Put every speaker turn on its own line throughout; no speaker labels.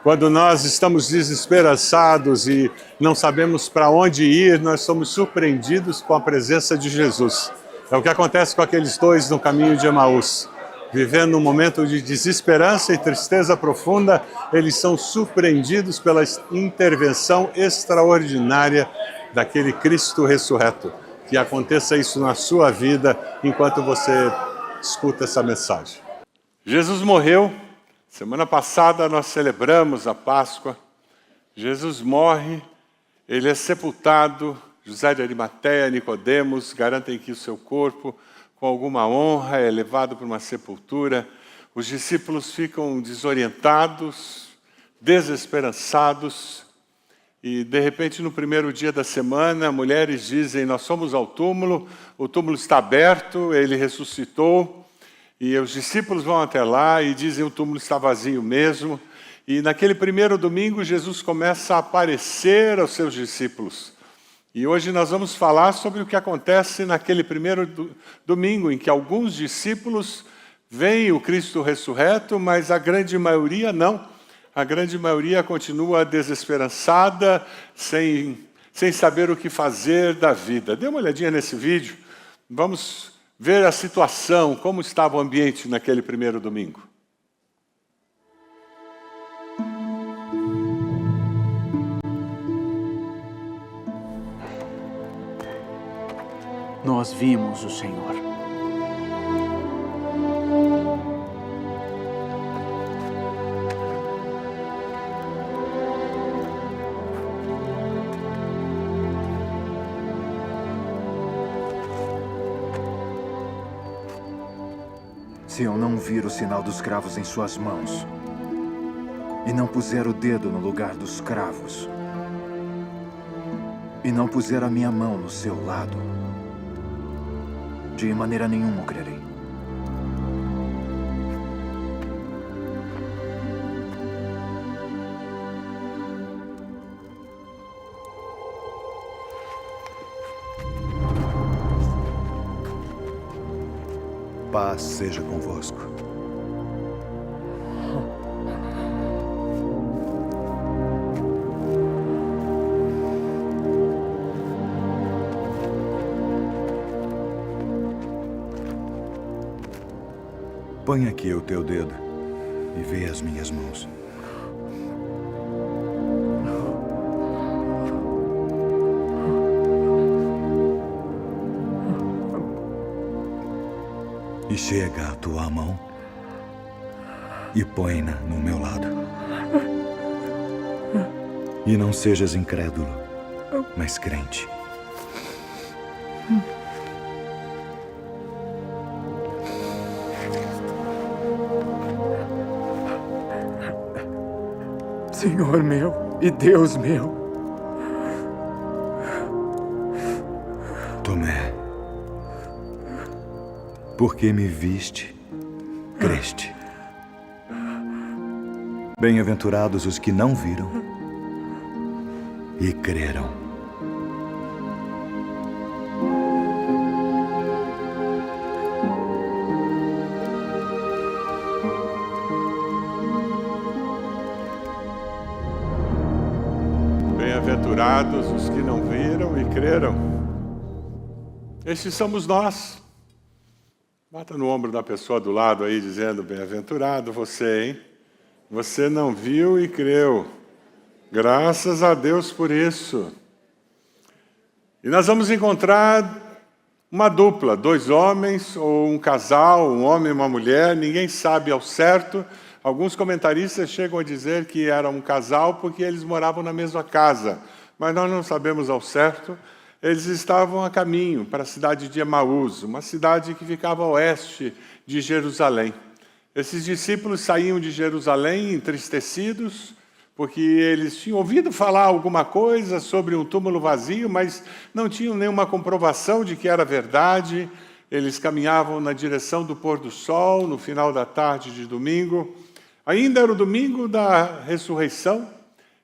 Quando nós estamos desesperançados e não sabemos para onde ir, nós somos surpreendidos com a presença de Jesus. É o que acontece com aqueles dois no caminho de Emaús. Vivendo um momento de desesperança e tristeza profunda, eles são surpreendidos pela intervenção extraordinária daquele Cristo ressurreto. Que aconteça isso na sua vida enquanto você escuta essa mensagem. Jesus morreu. Semana passada nós celebramos a Páscoa. Jesus morre, ele é sepultado. José de Arimateia, Nicodemos garantem que o seu corpo, com alguma honra, é levado para uma sepultura. Os discípulos ficam desorientados, desesperançados. E, de repente, no primeiro dia da semana, mulheres dizem: nós fomos ao túmulo, o túmulo está aberto, ele ressuscitou. E os discípulos vão até lá e dizem: o túmulo está vazio mesmo. E naquele primeiro domingo, Jesus começa a aparecer aos seus discípulos. E hoje nós vamos falar sobre o que acontece naquele primeiro domingo, em que alguns discípulos veem o Cristo ressurreto, mas a grande maioria não. A grande maioria continua desesperançada, sem saber o que fazer da vida. Dê uma olhadinha nesse vídeo. Vamos ver a situação, como estava o ambiente naquele primeiro domingo.
Nós vimos o Senhor.
Se eu não vir o sinal dos cravos em suas mãos, e não puser o dedo no lugar dos cravos, e não puser a minha mão no seu lado, de maneira nenhuma eu crerei.
Paz seja convosco. Põe aqui o teu dedo e vê as minhas mãos. E chega a tua mão e põe-na no meu lado. E não sejas incrédulo, mas crente.
Senhor meu e Deus meu.
Tomé, porque me viste, creste. Bem-aventurados os que não viram e creram.
Bem-aventurados os que não viram e creram. Estes somos nós. Bata no ombro da pessoa do lado aí, dizendo: bem-aventurado você, hein? Você não viu e creu. Graças a Deus por isso. E nós vamos encontrar uma dupla, dois homens ou um casal, um homem e uma mulher, ninguém sabe ao certo. Alguns comentaristas chegam a dizer que era um casal porque eles moravam na mesma casa, mas nós não sabemos ao certo. Eles estavam a caminho para a cidade de Emaús, uma cidade que ficava a oeste de Jerusalém. Esses discípulos saíam de Jerusalém entristecidos, porque eles tinham ouvido falar alguma coisa sobre um túmulo vazio, mas não tinham nenhuma comprovação de que era verdade. Eles caminhavam na direção do pôr do sol, no final da tarde de domingo. Ainda era o domingo da ressurreição.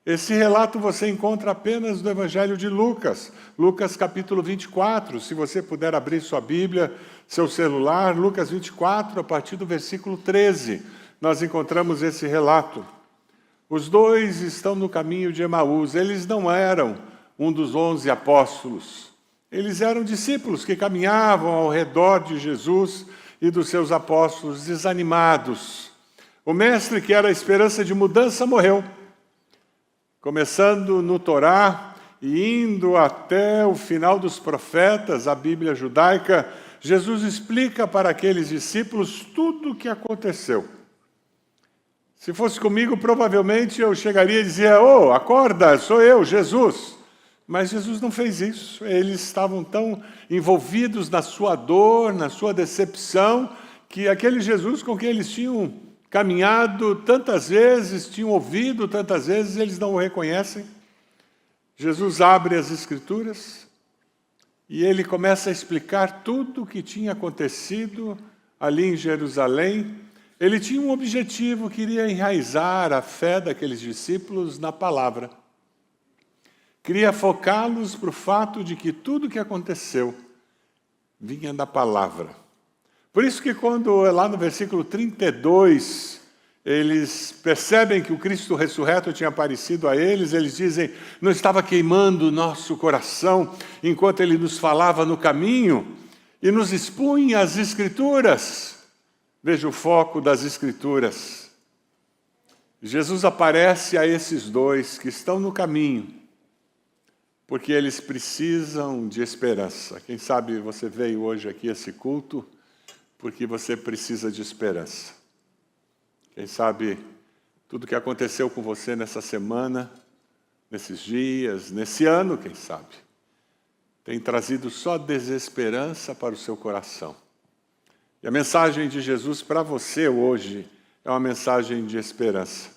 Esse relato você encontra apenas no Evangelho de Lucas, Lucas capítulo 24, se você puder abrir sua Bíblia, seu celular, Lucas 24, a partir do versículo 13, nós encontramos esse relato. Os dois estão no caminho de Emaús. Eles não eram um dos 11 apóstolos. Eles eram discípulos que caminhavam ao redor de Jesus e dos seus apóstolos, desanimados. O mestre, que era a esperança de mudança, morreu. Começando no Torá e indo até o final dos profetas, a Bíblia judaica, Jesus explica para aqueles discípulos tudo o que aconteceu. Se fosse comigo, provavelmente eu chegaria e dizia: "Oh, acorda, sou eu, Jesus." Mas Jesus não fez isso. Eles estavam tão envolvidos na sua dor, na sua decepção, que aquele Jesus com quem eles tinham caminhado tantas vezes, tinham ouvido tantas vezes, eles não o reconhecem. Jesus abre as Escrituras e ele começa a explicar tudo o que tinha acontecido ali em Jerusalém. Ele tinha um objetivo, queria enraizar a fé daqueles discípulos na palavra. Queria focá-los para o fato de que tudo o que aconteceu vinha da palavra. Por isso que quando, lá no versículo 32, eles percebem que o Cristo ressurreto tinha aparecido a eles, eles dizem: "Não estava queimando o nosso coração enquanto ele nos falava no caminho e nos expunha as Escrituras." Veja o foco das Escrituras. Jesus aparece a esses dois que estão no caminho, porque eles precisam de esperança. Quem sabe você veio hoje aqui a esse culto porque você precisa de esperança. Quem sabe tudo que aconteceu com você nessa semana, nesses dias, nesse ano, quem sabe, tem trazido só desesperança para o seu coração. E a mensagem de Jesus para você hoje é uma mensagem de esperança.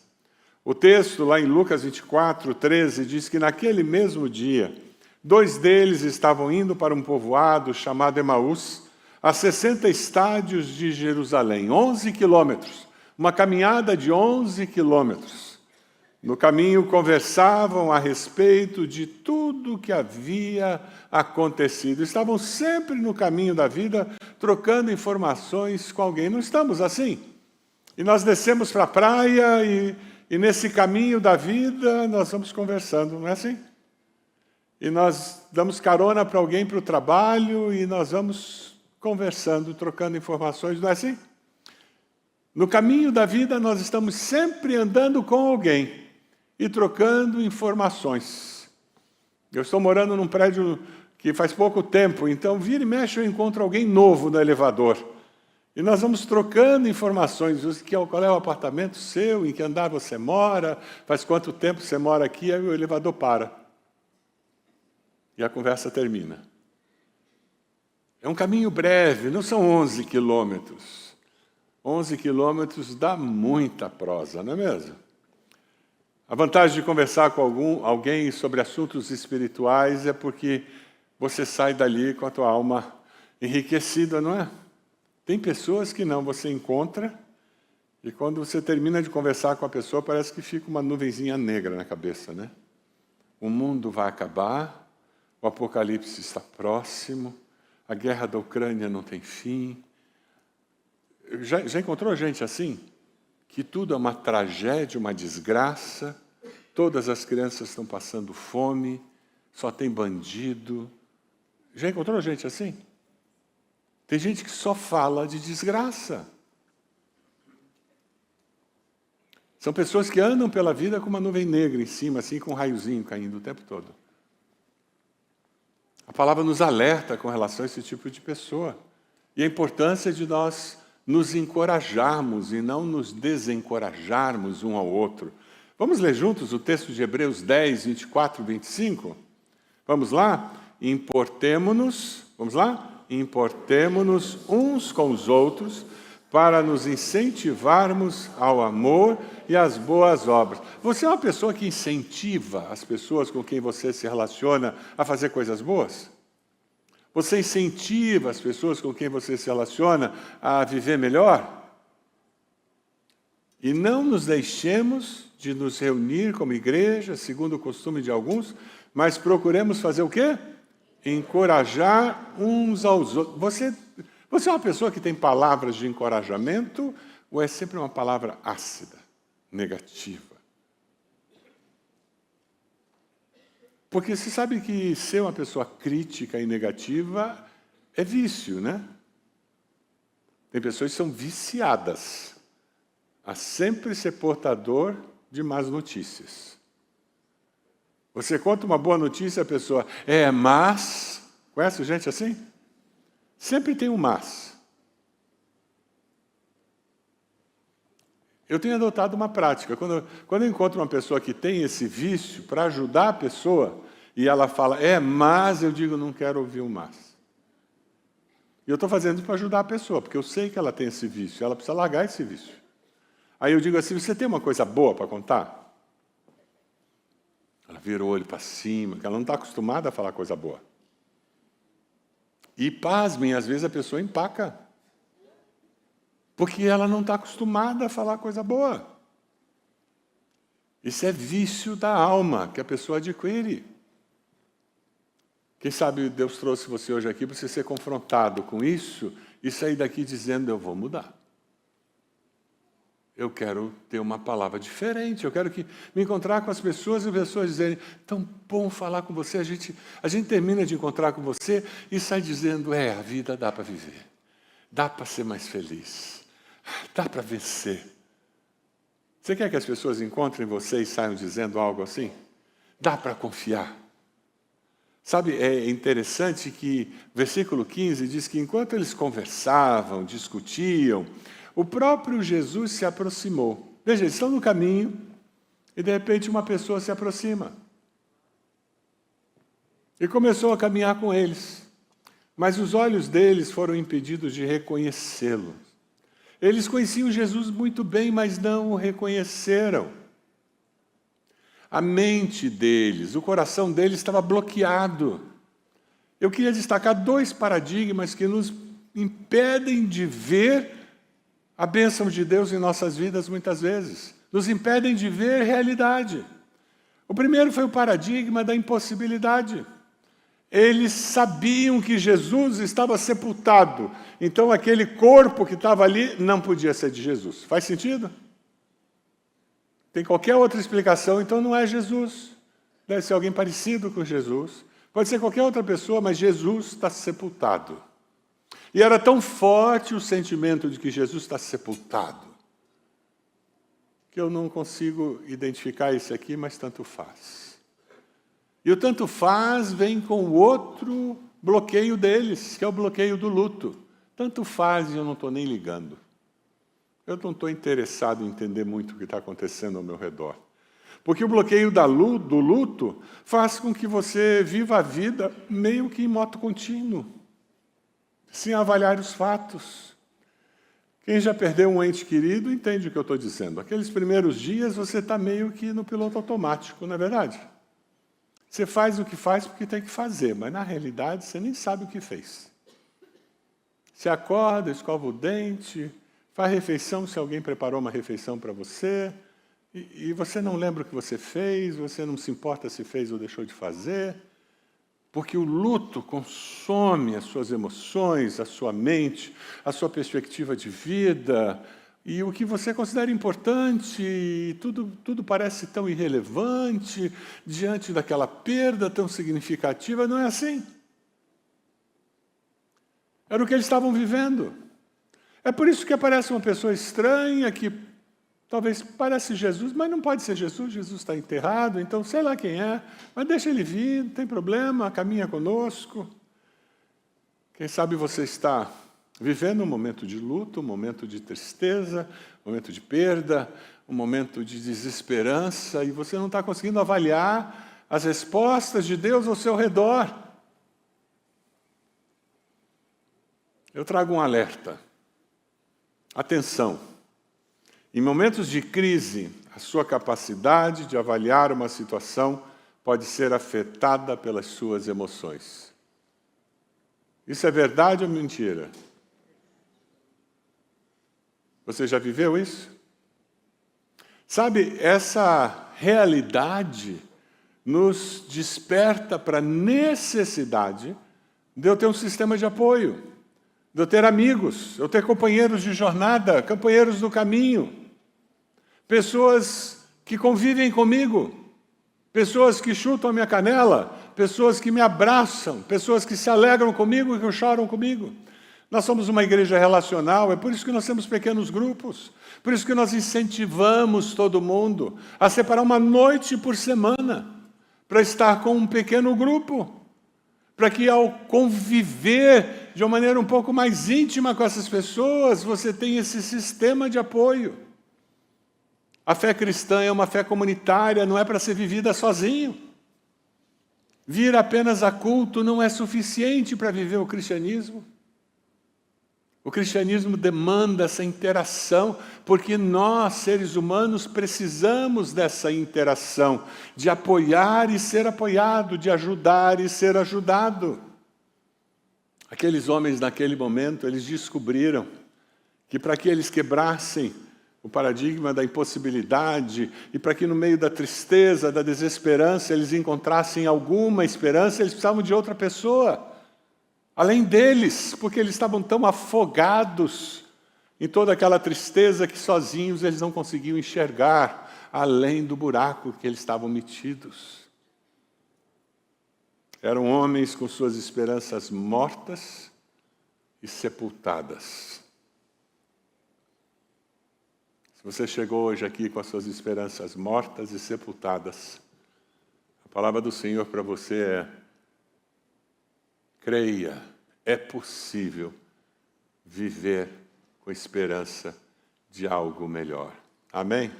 O texto, lá em Lucas 24, 13, diz que naquele mesmo dia, 2 deles estavam indo para um povoado chamado Emaús, a 60 estádios de Jerusalém, 11 quilômetros, uma caminhada de 11 quilômetros. No caminho conversavam a respeito de tudo o que havia acontecido. Estavam sempre no caminho da vida, trocando informações com alguém. Não estamos assim? E nós descemos para a praia e nesse caminho da vida nós vamos conversando, não é assim? E nós damos carona para alguém para o trabalho e nós vamos conversando, trocando informações, não é assim? No caminho da vida nós estamos sempre andando com alguém e trocando informações. Eu estou morando num prédio que faz pouco tempo, então vira e mexe eu encontro alguém novo no elevador. E nós vamos trocando informações, qual é o apartamento seu, em que andar você mora, faz quanto tempo você mora aqui, aí o elevador para. E a conversa termina. É um caminho breve, não são 11 quilômetros. 11 quilômetros dá muita prosa, não é mesmo? A vantagem de conversar com alguém sobre assuntos espirituais é porque você sai dali com a tua alma enriquecida, não é? Tem pessoas que não, você encontra e quando você termina de conversar com a pessoa parece que fica uma nuvenzinha negra na cabeça, né? O mundo vai acabar, o apocalipse está próximo, a guerra da Ucrânia não tem fim. Já encontrou gente assim? Que tudo é uma tragédia, uma desgraça, todas as crianças estão passando fome, só tem bandido. Já encontrou gente assim? Tem gente que só fala de desgraça. São pessoas que andam pela vida com uma nuvem negra em cima, assim, com um raiozinho caindo o tempo todo. A palavra nos alerta com relação a esse tipo de pessoa. E a importância de nós nos encorajarmos e não nos desencorajarmos um ao outro. Vamos ler juntos o texto de Hebreus 10, 24 e 25? Vamos lá? Importemo-nos, vamos lá? Importemo-nos uns com os outros para nos incentivarmos ao amor e às boas obras. Você é uma pessoa que incentiva as pessoas com quem você se relaciona a fazer coisas boas? Você incentiva as pessoas com quem você se relaciona a viver melhor? E não nos deixemos de nos reunir como igreja, segundo o costume de alguns, mas procuremos fazer o quê? Encorajar uns aos outros. Você é uma pessoa que tem palavras de encorajamento ou é sempre uma palavra ácida, negativa? Porque você sabe que ser uma pessoa crítica e negativa é vício, né? Tem pessoas que são viciadas a sempre ser portador de más notícias. Você conta uma boa notícia, a pessoa, mas... Conhece gente assim? Sempre tem um mas. Eu tenho adotado uma prática. Quando eu encontro uma pessoa que tem esse vício, para ajudar a pessoa, e ela fala, mas, eu digo, não quero ouvir o mas. E eu estou fazendo isso para ajudar a pessoa, porque eu sei que ela tem esse vício, ela precisa largar esse vício. Aí eu digo assim, você tem uma coisa boa para contar? Ela vira o olho para cima, porque ela não está acostumada a falar coisa boa. E, pasmem, às vezes a pessoa empaca. Porque ela não está acostumada a falar coisa boa. Isso é vício da alma que a pessoa adquire. Quem sabe Deus trouxe você hoje aqui para você ser confrontado com isso e sair daqui dizendo, eu vou mudar. Eu quero ter uma palavra diferente, eu quero me encontrar com as pessoas e as pessoas dizerem, tão bom falar com você, a gente termina de encontrar com você e sai dizendo, a vida dá para viver, dá para ser mais feliz, dá para vencer. Você quer que as pessoas encontrem você e saiam dizendo algo assim? Dá para confiar. Sabe, é interessante que versículo 15 diz que enquanto eles conversavam, discutiam, o próprio Jesus se aproximou. Veja, eles estão no caminho e de repente uma pessoa se aproxima. E começou a caminhar com eles. Mas os olhos deles foram impedidos de reconhecê-lo. Eles conheciam Jesus muito bem, mas não o reconheceram. A mente deles, o coração deles estava bloqueado. Eu queria destacar 2 paradigmas que nos impedem de ver a bênção de Deus em nossas vidas muitas vezes. Nos impedem de ver realidade. O primeiro foi o paradigma da impossibilidade. Eles sabiam que Jesus estava sepultado. Então aquele corpo que estava ali não podia ser de Jesus. Faz sentido? Tem qualquer outra explicação, então não é Jesus. Deve ser alguém parecido com Jesus. Pode ser qualquer outra pessoa, mas Jesus está sepultado. E era tão forte o sentimento de que Jesus está sepultado, que eu não consigo identificar isso aqui, mas tanto faz. E o tanto faz vem com o outro bloqueio deles, que é o bloqueio do luto. Tanto faz e eu não estou nem ligando. Eu não estou interessado em entender muito o que está acontecendo ao meu redor. Porque o bloqueio do luto faz com que você viva a vida meio que em modo contínuo, sem avaliar os fatos. Quem já perdeu um ente querido entende o que eu estou dizendo. Aqueles primeiros dias você está meio que no piloto automático, não é verdade? Você faz o que faz porque tem que fazer, mas na realidade você nem sabe o que fez. Você acorda, escova o dente, faz refeição se alguém preparou uma refeição para você, e você não lembra o que você fez, você não se importa se fez ou deixou de fazer, porque o luto consome as suas emoções, a sua mente, a sua perspectiva de vida, e o que você considera importante, tudo parece tão irrelevante diante daquela perda tão significativa, não é assim? Era o que eles estavam vivendo. É por isso que aparece uma pessoa estranha, que talvez parece Jesus, mas não pode ser Jesus, Jesus está enterrado, então sei lá quem é, mas deixa ele vir, não tem problema, caminha conosco. Quem sabe você está vivendo um momento de luto, um momento de tristeza, um momento de perda, um momento de desesperança, e você não está conseguindo avaliar as respostas de Deus ao seu redor. Eu trago um alerta. Atenção, em momentos de crise, a sua capacidade de avaliar uma situação pode ser afetada pelas suas emoções. Isso é verdade ou mentira? Você já viveu isso? Sabe, essa realidade nos desperta para a necessidade de eu ter um sistema de apoio, de eu ter amigos, eu ter companheiros de jornada, companheiros do caminho, pessoas que convivem comigo. pessoas que chutam a minha canela, pessoas que me abraçam, pessoas que se alegram comigo e que choram comigo. Nós somos uma igreja relacional, é por isso que nós temos pequenos grupos, por isso que nós incentivamos todo mundo a separar uma noite por semana para estar com um pequeno grupo, para que ao conviver de uma maneira um pouco mais íntima com essas pessoas, você tenha esse sistema de apoio. A fé cristã é uma fé comunitária, não é para ser vivida sozinho. Vir apenas a culto não é suficiente para viver o cristianismo. O cristianismo demanda essa interação, porque nós, seres humanos, precisamos dessa interação, de apoiar e ser apoiado, de ajudar e ser ajudado. Aqueles homens, naquele momento, eles descobriram que para que eles quebrassem o paradigma da impossibilidade e para que no meio da tristeza, da desesperança, eles encontrassem alguma esperança, eles precisavam de outra pessoa. Além deles, porque eles estavam tão afogados em toda aquela tristeza que sozinhos eles não conseguiam enxergar além do buraco que eles estavam metidos. Eram homens com suas esperanças mortas e sepultadas. Se você chegou hoje aqui com as suas esperanças mortas e sepultadas, a palavra do Senhor para você é: creia, é possível viver com esperança de algo melhor. Amém?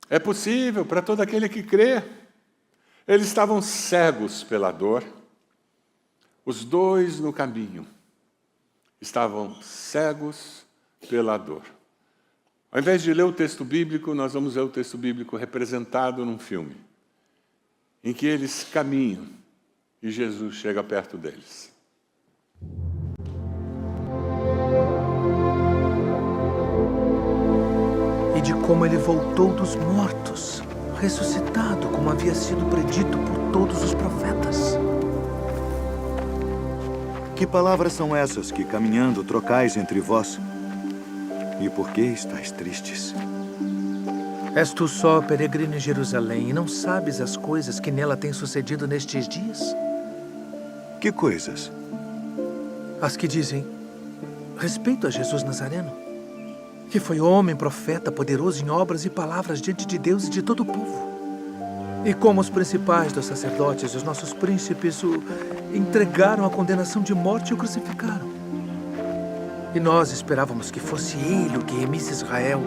É possível para todo aquele que crê. Eles estavam cegos pela dor. Os dois no caminho estavam cegos pela dor. Ao invés de ler o texto bíblico, nós vamos ler o texto bíblico representado num filme, em que eles caminham e Jesus chega perto deles.
E de como ele voltou dos mortos, ressuscitado, como havia sido predito por todos os profetas.
Que palavras são essas que, caminhando, trocais entre vós? E por que estáis tristes?
És tu só peregrino em Jerusalém e não sabes as coisas que nela têm sucedido nestes dias?
Que coisas?
As que dizem respeito a Jesus Nazareno, que foi homem, profeta, poderoso em obras e palavras diante de Deus e de todo o povo. E como os principais dos sacerdotes e os nossos príncipes o entregaram à condenação de morte e o crucificaram. E nós esperávamos que fosse ele o que remisse Israel.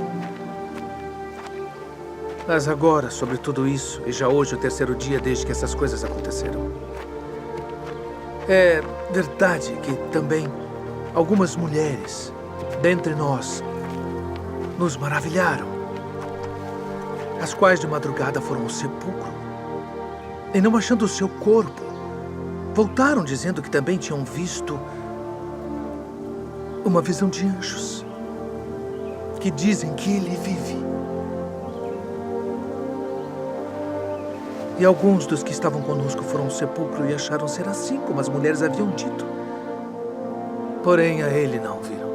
Mas agora, sobre tudo isso, e já hoje o terceiro dia desde que essas coisas aconteceram, é verdade que também algumas mulheres dentre nós nos maravilharam, as quais de madrugada foram ao sepulcro e, não achando o seu corpo, voltaram dizendo que também tinham visto uma visão de anjos que dizem que ele vive. E alguns dos que estavam conosco foram ao sepulcro e acharam ser assim como as mulheres haviam dito. Porém, a ele não viram.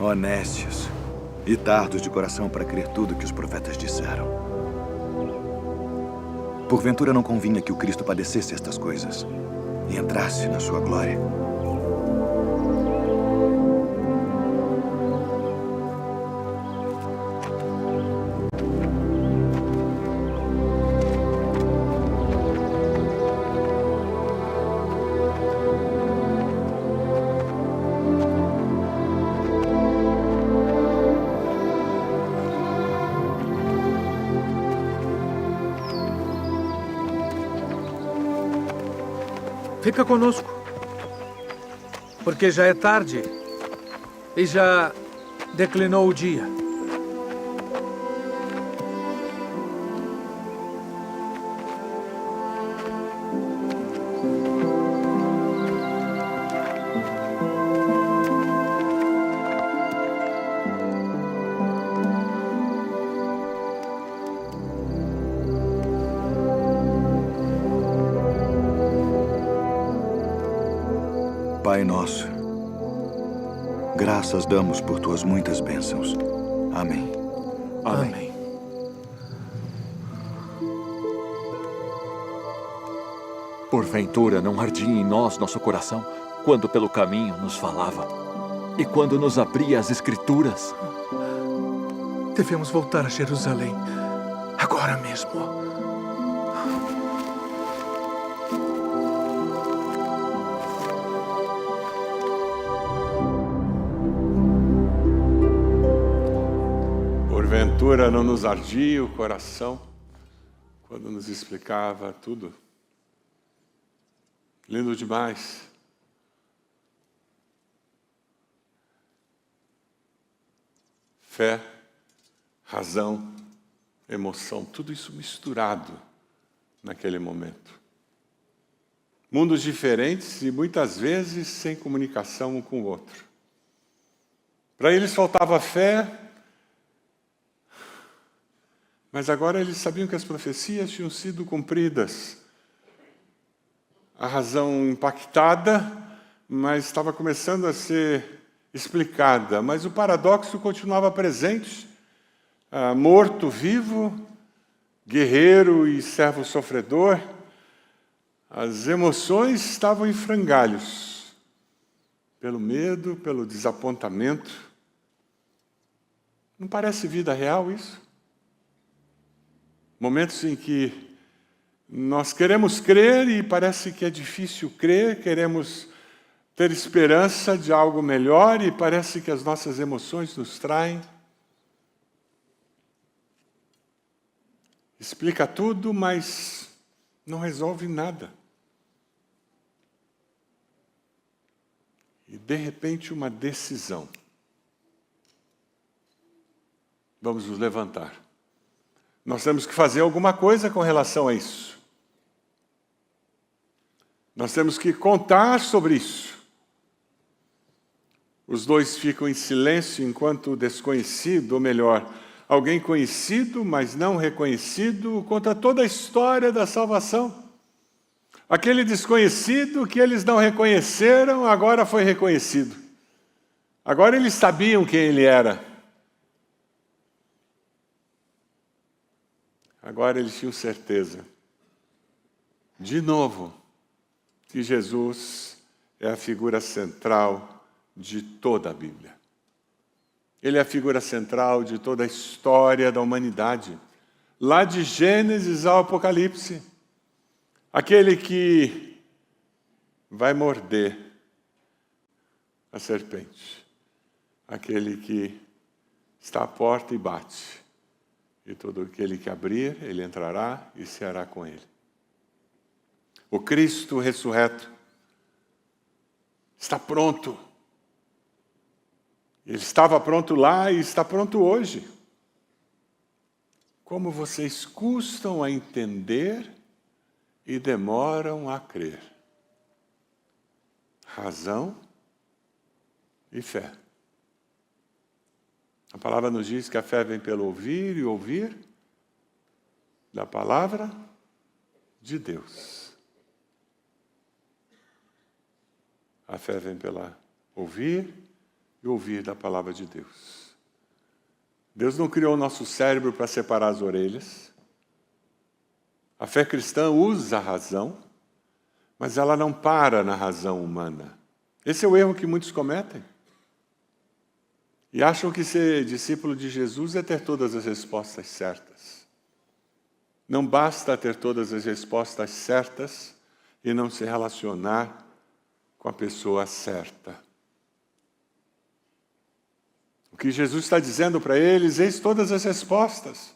Honestos e tardos de coração para crer tudo que os profetas disseram. Porventura não convinha que o Cristo padecesse estas coisas e entrasse na sua glória?
Fica conosco, porque já é tarde e já declinou o dia.
Pai nosso, Graças damos por tuas muitas bênçãos. Amém.
Amém.
Porventura não ardia em nós nosso coração quando pelo caminho nos falava e quando nos abria as Escrituras?
Devemos voltar a Jerusalém agora mesmo.
Porventura não nos ardia o coração quando nos explicava tudo? Lindo demais. Fé, razão, emoção, tudo isso misturado naquele momento. Mundos diferentes e muitas vezes sem comunicação um com o outro. Para eles faltava fé, mas agora eles sabiam que as profecias tinham sido cumpridas. A razão impactada, mas estava começando a ser explicada. Mas o paradoxo continuava presente. Morto, vivo, guerreiro e servo sofredor. As emoções estavam em frangalhos. Pelo medo, pelo desapontamento. Não parece vida real isso? Momentos em que nós queremos crer e parece que é difícil crer, queremos ter esperança de algo melhor e parece que as nossas emoções nos traem. Explica tudo, mas não resolve nada. E de repente uma decisão. Vamos nos levantar. Nós temos que fazer alguma coisa com relação a isso. Nós temos que contar sobre isso. Os dois ficam em silêncio enquanto o desconhecido, ou melhor, alguém conhecido, mas não reconhecido, conta toda a história da salvação. Aquele desconhecido que eles não reconheceram, agora foi reconhecido. Agora eles sabiam quem ele era. Agora eles tinham certeza. De novo, que Jesus é a figura central de toda a Bíblia. Ele é a figura central de toda a história da humanidade. Lá de Gênesis ao Apocalipse. Aquele que vai morder a serpente. Aquele que está à porta e bate. E todo aquele que abrir, ele entrará e ceará com ele. O Cristo ressurreto está pronto. Ele estava pronto lá e está pronto hoje. Como vocês custam a entender e demoram a crer. Razão e fé. A palavra nos diz que a fé vem pelo ouvir e ouvir da palavra de Deus. A fé vem pela ouvir e ouvir da palavra de Deus. Deus não criou o nosso cérebro para separar as orelhas. A fé cristã usa a razão, mas ela não para na razão humana. Esse é o erro que muitos cometem. E acham que ser discípulo de Jesus é ter todas as respostas certas. Não basta ter todas as respostas certas e não se relacionar com a pessoa certa. O que Jesus está dizendo para eles, eis todas as respostas.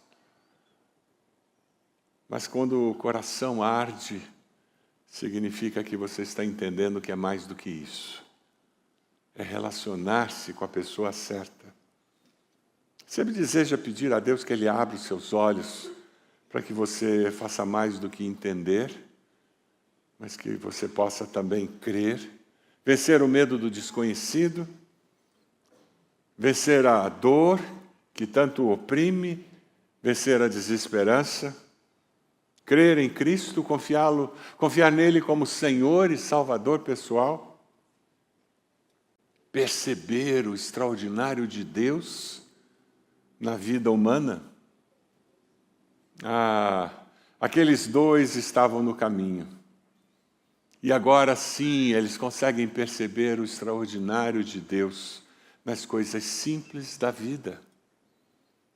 Mas quando o coração arde, significa que você está entendendo que é mais do que isso. É relacionar-se com a pessoa certa. Sempre deseja pedir a Deus que Ele abra os seus olhos para que você faça mais do que entender, mas que você possa também crer, vencer o medo do desconhecido, vencer a dor que tanto oprime, vencer a desesperança, crer em Cristo, confiar nele como Senhor e Salvador pessoal. perceber o extraordinário de Deus na vida humana? Aqueles dois estavam no caminho. E agora sim, eles conseguem perceber o extraordinário de Deus nas coisas simples da vida.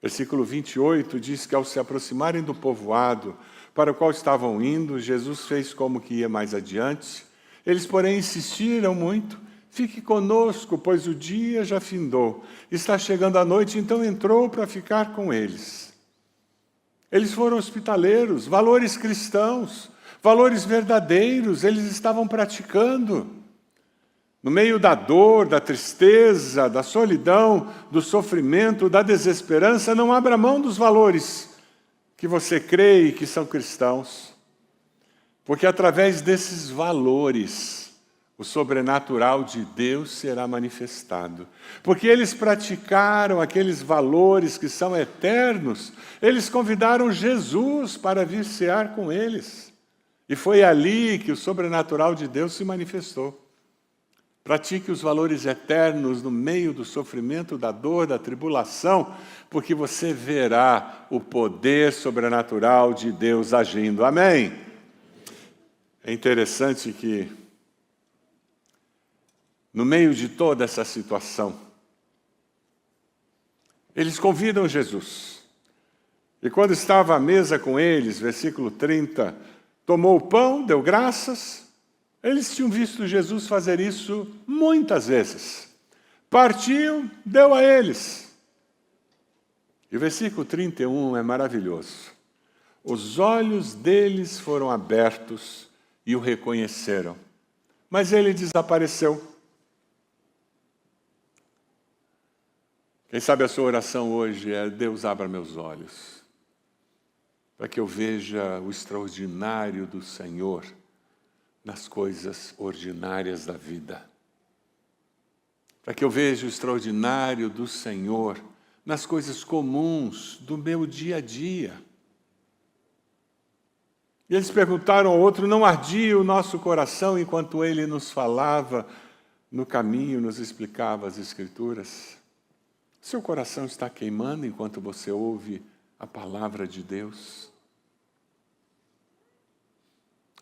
Versículo 28 diz que ao se aproximarem do povoado para o qual estavam indo, Jesus fez como que ia mais adiante. Eles, porém, insistiram muito: fique conosco, pois o dia já findou. Está chegando a noite, então entrou para ficar com eles. Eles foram hospitaleiros, valores cristãos, valores verdadeiros, eles estavam praticando. No meio da dor, da tristeza, da solidão, do sofrimento, da desesperança, não abra mão dos valores que você crê e que são cristãos. Porque através desses valores, o sobrenatural de Deus será manifestado. Porque eles praticaram aqueles valores que são eternos, eles convidaram Jesus para vir cear com eles. E foi ali que o sobrenatural de Deus se manifestou. Pratique os valores eternos no meio do sofrimento, da dor, da tribulação, porque você verá o poder sobrenatural de Deus agindo. Amém? É interessante que, no meio de toda essa situação, eles convidam Jesus. E quando estava à mesa com eles, versículo 30, tomou o pão, deu graças. Eles tinham visto Jesus fazer isso muitas vezes. Partiu, deu a eles. E o versículo 31 é maravilhoso. Os olhos deles foram abertos e o reconheceram. Mas ele desapareceu. Quem sabe a sua oração hoje é: Deus, abra meus olhos, para que eu veja o extraordinário do Senhor nas coisas ordinárias da vida. Para que eu veja o extraordinário do Senhor nas coisas comuns do meu dia a dia. E eles perguntaram ao outro: não ardia o nosso coração enquanto ele nos falava no caminho, nos explicava as Escrituras? Seu coração está queimando enquanto você ouve a palavra de Deus?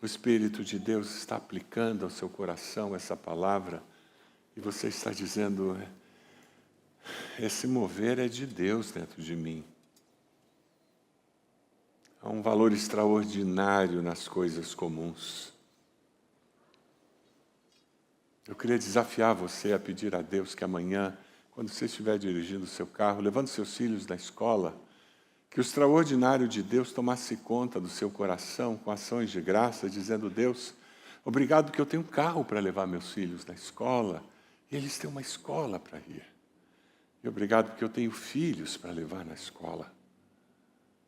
O Espírito de Deus está aplicando ao seu coração essa palavra e você está dizendo: esse mover é de Deus dentro de mim. Há um valor extraordinário nas coisas comuns. Eu queria desafiar você a pedir a Deus que amanhã, quando você estiver dirigindo o seu carro, levando seus filhos da escola, que o extraordinário de Deus tomasse conta do seu coração com ações de graça, dizendo: Deus, obrigado que eu tenho um carro para levar meus filhos na escola, e eles têm uma escola para ir. E obrigado porque eu tenho filhos para levar na escola.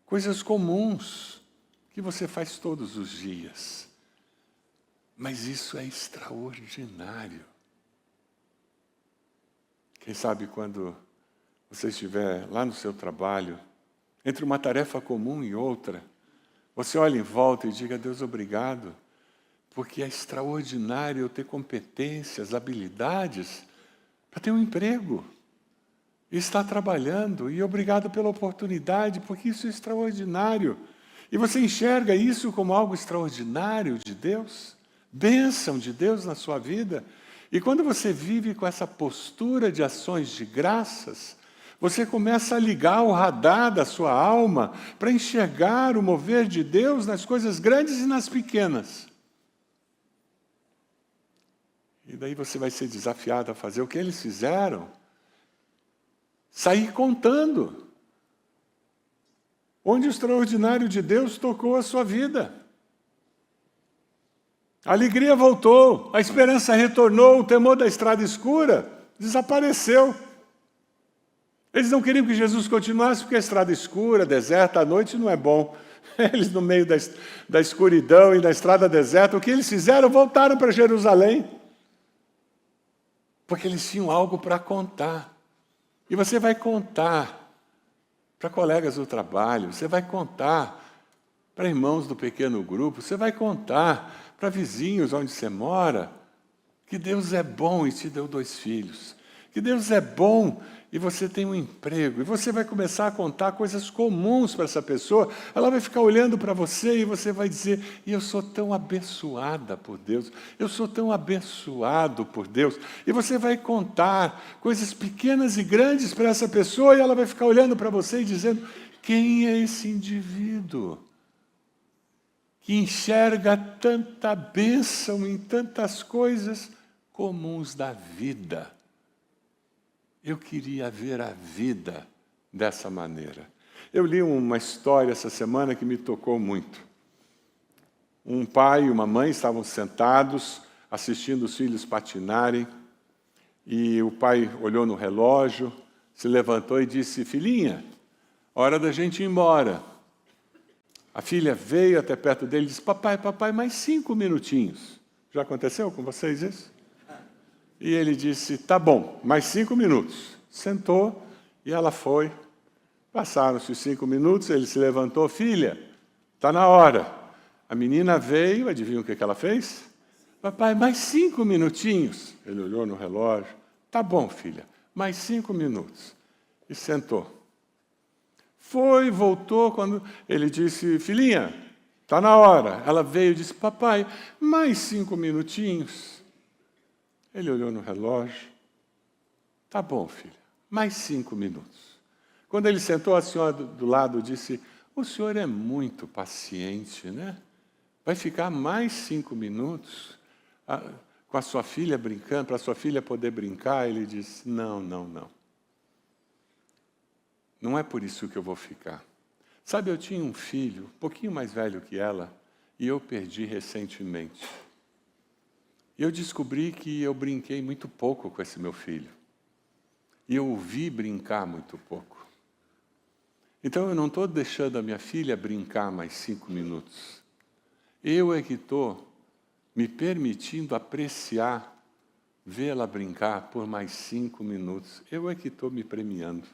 Coisas comuns que você faz todos os dias. Mas isso é extraordinário. Quem sabe quando você estiver lá no seu trabalho, entre uma tarefa comum e outra, você olha em volta e diga: Deus, obrigado, porque é extraordinário eu ter competências, habilidades para ter um emprego e estar trabalhando, e obrigado pela oportunidade, porque isso é extraordinário. E você enxerga isso como algo extraordinário de Deus, bênção de Deus na sua vida. E quando você vive com essa postura de ações de graças, você começa a ligar o radar da sua alma para enxergar o mover de Deus nas coisas grandes e nas pequenas. E daí você vai ser desafiado a fazer o que eles fizeram. Sair contando onde o extraordinário de Deus tocou a sua vida. A alegria voltou, a esperança retornou, o temor da estrada escura desapareceu. Eles não queriam que Jesus continuasse, porque a estrada escura, deserta, à noite não é bom. Eles, no meio da escuridão e da estrada deserta, o que eles fizeram? Voltaram para Jerusalém. Porque eles tinham algo para contar. E você vai contar para colegas do trabalho, você vai contar para irmãos do pequeno grupo, você vai contar para vizinhos onde você mora, que Deus é bom e te deu 2 filhos. que Deus é bom e você tem um emprego, e você vai começar a contar coisas comuns para essa pessoa, ela vai ficar olhando para você e você vai dizer, e eu sou tão abençoada por Deus, eu sou tão abençoado por Deus, e você vai contar coisas pequenas e grandes para essa pessoa, e ela vai ficar olhando para você e dizendo, quem é esse indivíduo que enxerga tanta bênção em tantas coisas comuns da vida? Eu queria ver a vida dessa maneira. Eu li uma história essa semana que me tocou muito. Um pai e uma mãe estavam sentados, assistindo os filhos patinarem, e o pai olhou no relógio, se levantou e disse, filhinha, hora da gente ir embora. A filha veio até perto dele e disse, papai, mais 5 minutinhos. Já aconteceu com vocês isso? E ele disse, tá bom, mais 5 minutos. Sentou e ela foi. Passaram-se os 5 minutos, ele se levantou, filha, está na hora. A menina veio, adivinha o que ela fez? Papai, mais 5 minutinhos. Ele olhou no relógio, tá bom, filha, mais 5 minutos. E sentou. Foi, voltou, quando ele disse, filhinha, está na hora. Ela veio e disse, papai, mais 5 minutinhos. Ele olhou no relógio. Tá bom, filha, mais 5 minutos. Quando ele sentou, a senhora do lado disse, o senhor é muito paciente, né? Vai ficar mais 5 minutos com a sua filha brincando, para a sua filha poder brincar? Ele disse, não. Não é por isso que eu vou ficar. Sabe, eu tinha um filho, um pouquinho mais velho que ela, e eu perdi recentemente. E eu descobri que eu brinquei muito pouco com esse meu filho. E eu o vi brincar muito pouco. Então eu não estou deixando a minha filha brincar mais 5 minutos. Eu é que estou me permitindo apreciar, vê-la brincar por mais 5 minutos. Eu é que estou me premiando.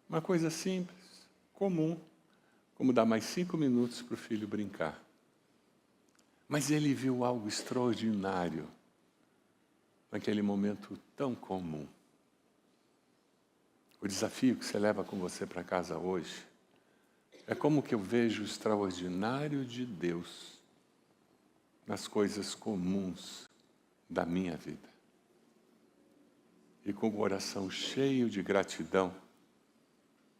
Uma coisa simples, comum, como dar mais 5 minutos para o filho brincar. Mas ele viu algo extraordinário naquele momento tão comum. O desafio que você leva com você para casa hoje é como que eu vejo o extraordinário de Deus nas coisas comuns da minha vida. E com o coração cheio de gratidão,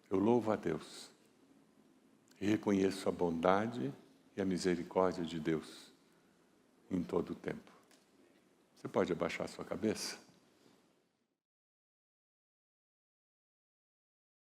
eu louvo a Deus e reconheço a bondade e a misericórdia de Deus em todo o tempo. Você pode abaixar a sua cabeça?